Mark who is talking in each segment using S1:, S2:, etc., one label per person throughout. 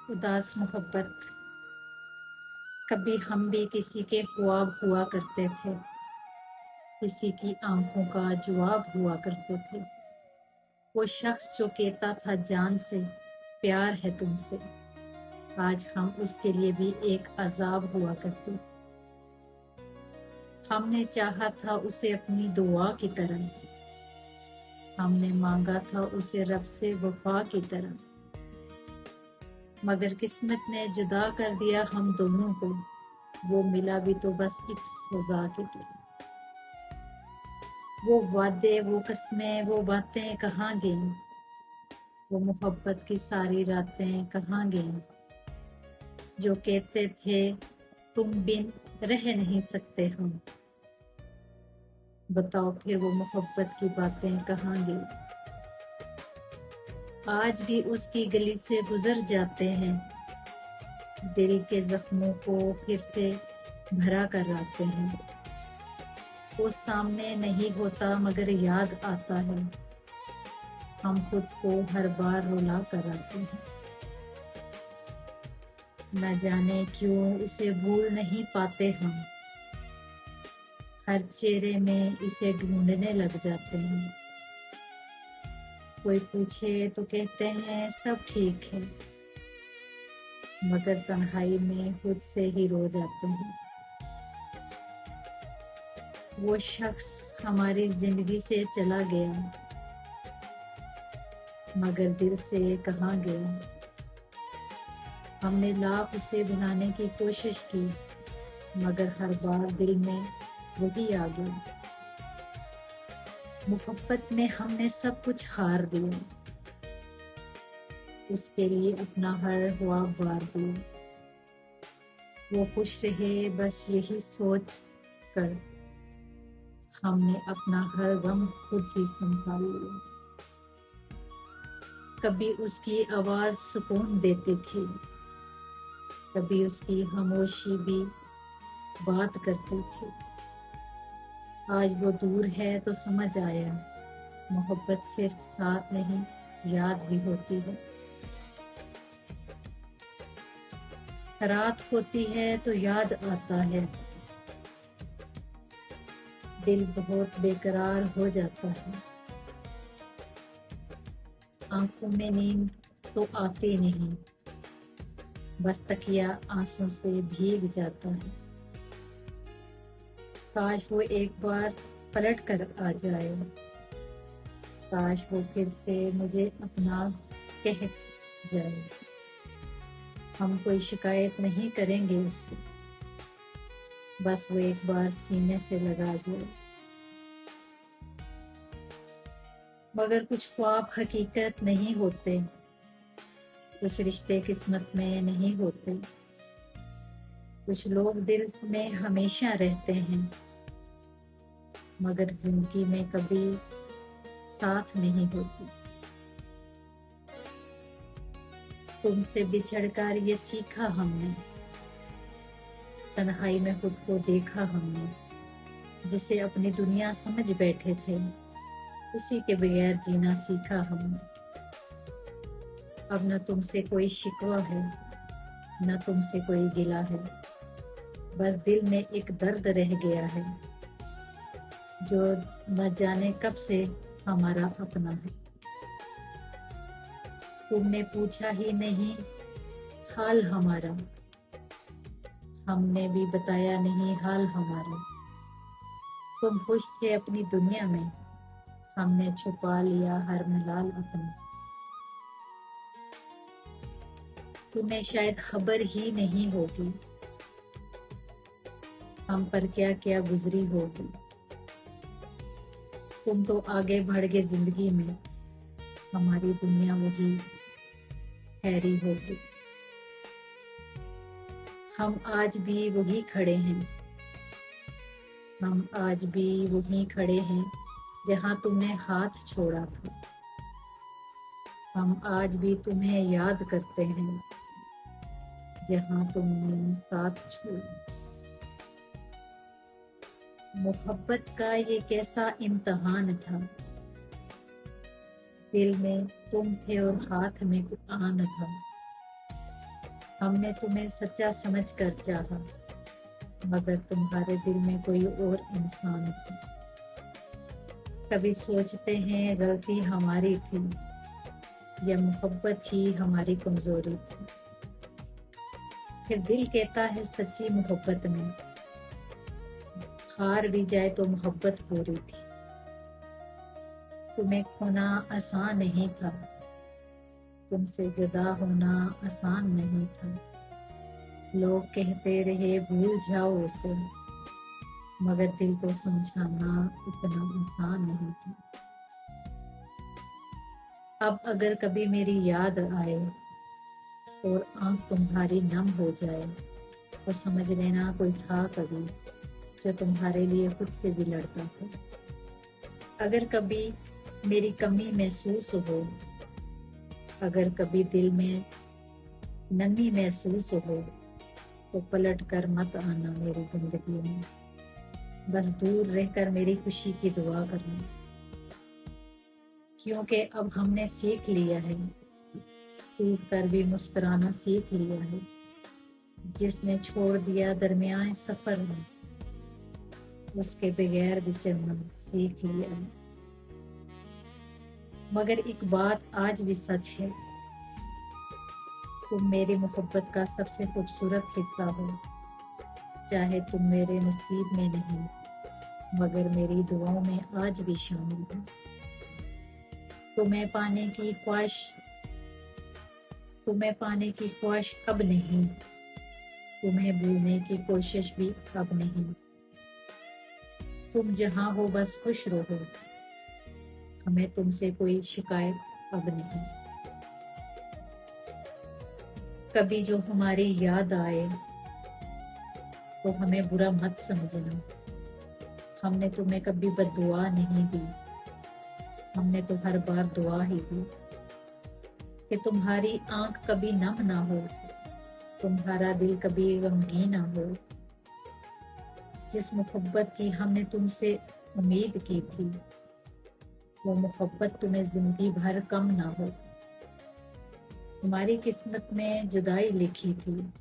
S1: उदास मोहब्बत। कभी हम भी किसी के ख्वाब हुआ करते थे, किसी की आंखों का जवाब हुआ करते थे। वो शख्स जो कहता था जान से प्यार है तुमसे, आज हम उसके लिए भी एक अजाब हुआ करते। हमने चाहा था उसे अपनी दुआ की तरह, हमने मांगा था उसे रब से वफा की तरह, मगर किस्मत ने जुदा कर दिया हम दोनों को। वो मिला भी तो बस एक सजा की तरह। वो वादे, वो कस्में, वो बातें कहाँ गईं? वो मोहब्बत की सारी रातें कहाँ गईं? जो कहते थे तुम बिन रह नहीं सकते हम, बताओ फिर वो मोहब्बत की बातें कहाँ गईं? आज भी उसकी गली से गुजर जाते हैं, दिल के जख्मों को फिर से भरा कर आते हैं। वो सामने नहीं होता मगर याद आता है, हम खुद को हर बार रुला कर आते हैं। न जाने क्यों उसे भूल नहीं पाते हम, हर चेहरे में इसे ढूंढने लग जाते हैं। कोई पूछे तो कहते हैं सब ठीक है, मगर तन्हाई में खुद से ही रो जाते हैं। वो शख्स हमारी जिंदगी से चला गया, मगर दिल से कहाँ गया। हमने लाख उसे भुलाने की कोशिश की, मगर हर बार दिल में वही आ गया। मोहब्बत में हमने सब कुछ हार दिया, उसके लिए अपना हर ख्वाब वार दिया। वो खुश रहे बस यही सोच कर, हमने अपना हर गम खुद ही संभाल लिया। कभी उसकी आवाज सुकून देती थी, कभी उसकी खामोशी भी बात करती थी। आज वो दूर है तो समझ आया, मोहब्बत सिर्फ साथ नहीं याद भी होती है। रात होती है तो याद आता है, दिल बहुत बेकरार हो जाता है। आंखों में नींद तो आती नहीं, बस तकिया आंसू से भीग जाता है। काश वो एक बार पलट कर आ जाए, काश वो फिर से मुझे अपना कह जाए। हम कोई शिकायत नहीं करेंगे उससे, बस वो एक बार सीने से लगा जाए। मगर कुछ ख्वाब हकीकत नहीं होते, कुछ रिश्ते किस्मत में नहीं होते, कुछ लोग दिल में हमेशा रहते हैं, मगर जिंदगी में कभी साथ नहीं होती। तुमसे बिछड़कर ये सीखा हमने, तन्हाई में खुद को देखा हमने। जिसे अपनी दुनिया समझ बैठे थे, उसी के बगैर जीना सीखा हमने। अब न तुमसे कोई शिकवा है, न तुमसे कोई गिला है, बस दिल में एक दर्द रह गया है, जो न जाने कब से हमारा अपना है। तुमने पूछा ही नहीं हाल हमारा, हमने भी बताया नहीं हाल हमारा। तुम खुश थे अपनी दुनिया में, हमने छुपा लिया हर मलाल अपना। तुम्हें शायद खबर ही नहीं होगी, हम पर क्या क्या गुजरी होगी। तुम तो आगे बढ़ गए जिंदगी में, हमारी दुनिया वही हैरी होगी। हम आज भी वही खड़े हैं, हम आज भी वही खड़े हैं जहां तुमने हाथ छोड़ा था। हम आज भी तुम्हें याद करते हैं, जहां तुमने साथ छोड़ा। मोहब्बत का ये कैसा इम्तहान था, दिल में तुम थे और हाथ में कुरान था। हमने तुम्हें सच्चा समझ कर चाहा, मगर तुम्हारे दिल में कोई और इंसान था। कभी सोचते हैं गलती हमारी थी, या मोहब्बत ही हमारी कमजोरी थी। फिर दिल कहता है सच्ची मोहब्बत में हार भी जाए तो मोहब्बत पूरी थी। तुम्हें खोना आसान नहीं था, तुमसे जुदा होना आसान नहीं था। लोग कहते रहे भूल जाओ उसे, मगर दिल को समझाना इतना आसान नहीं था। अब अगर कभी मेरी याद आए और आंख तुम्हारी नम हो जाए, तो समझ लेना कोई था कभी जो तुम्हारे लिए खुद से भी लड़ता था। अगर कभी मेरी कमी महसूस हो, अगर कभी दिल में नमी महसूस हो, तो पलट कर मत आना मेरी जिंदगी में। बस दूर रहकर मेरी खुशी की दुआ करना, क्योंकि अब हमने सीख लिया है, टूट कर भी मुस्कुराना सीख लिया है। जिसने छोड़ दिया दरमियान सफर में, उसके बगैर भी चलना सीख लिया है। मगर एक बात आज भी सच है, तुम मेरी मोहब्बत का सबसे खूबसूरत हिस्सा हो। चाहे तुम मेरे नसीब में नहीं, मगर मेरी दुआओं में आज भी शामिल हो। तुम्हें पाने की ख्वाहिश अब नहीं, तुम्हें भूलने की कोशिश भी अब नहीं। तुम जहां हो बस खुश रहो, हमें तुमसे कोई शिकायत अब नहीं। कभी जो हमारी याद आए तो हमें बुरा मत समझना। हमने तुम्हें कभी बद्दुआ नहीं दी, हमने तो हर बार दुआ ही दी कि तुम्हारी आंख कभी नम ना हो, तुम्हारा दिल कभी गमगीन ना हो। जिस मोहब्बत की हमने तुमसे उम्मीद की थी, वो मोहब्बत तुम्हें जिंदगी भर कम ना हो। तुम्हारी किस्मत में जुदाई लिखी थी,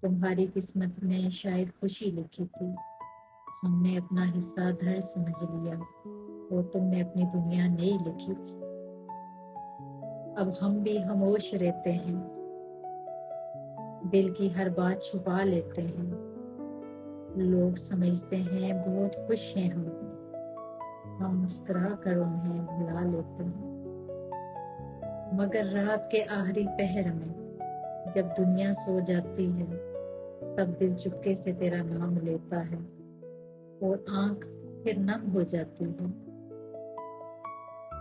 S1: तुम्हारी किस्मत में शायद खुशी लिखी थी। हमने अपना हिस्सा दर्द समझ लिया और तुमने अपनी दुनिया नई लिखी थी। अब हम भी खामोश रहते हैं, दिल की हर बात छुपा लेते हैं। लोग समझते हैं बहुत खुश हैं हम मुस्कुरा कर उन्हें भुला लेते हैं। मगर रात के आखिरी पहर में जब दुनिया सो जाती है, तब दिल चुपके से तेरा नाम लेता है और आंख फिर नम हो जाती है।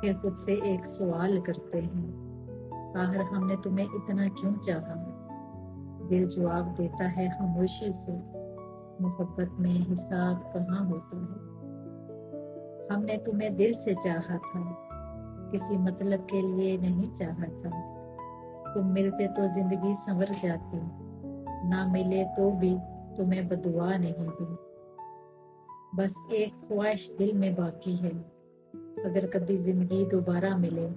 S1: फिर खुद से एक सवाल करते हैं, आखिर हमने तुम्हें इतना क्यों चाहा? दिल जवाब देता है खामोशी से, मोहब्बत में हिसाब कहाँ होता है। हमने तुम्हें दिल से चाहा था, किसी मतलब के लिए नहीं चाहा था। तुम मिलते तो जिंदगी संवर जाती, ना मिले तो भी तुम्हें बदुआ नहीं दी। बस एक ख्वाहिश दिल में बाकी है, अगर कभी जिंदगी दोबारा मिले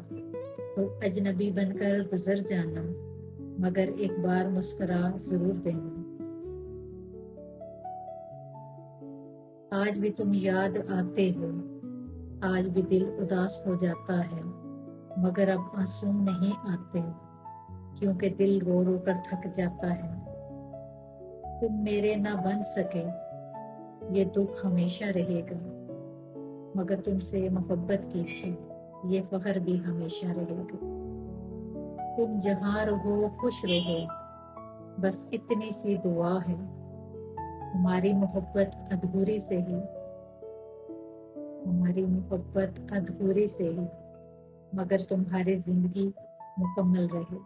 S1: तो अजनबी बनकर गुजर जाना, मगर एक बार मुस्कुरा जरूर देना। आज भी तुम याद आते हो, आज भी दिल उदास हो जाता है, मगर अब आंसू नहीं आते, क्योंकि दिल रो रो कर थक जाता है। तुम मेरे ना बन सके, ये दुख हमेशा रहेगा, मगर तुमसे मोहब्बत की थी, ये फख्र भी हमेशा रहेगा। तुम जहां रहो खुश रहो, बस इतनी सी दुआ है। हमारी मोहब्बत अधूरी से ही, मगर तुम्हारी जिंदगी मुकम्मल रहे।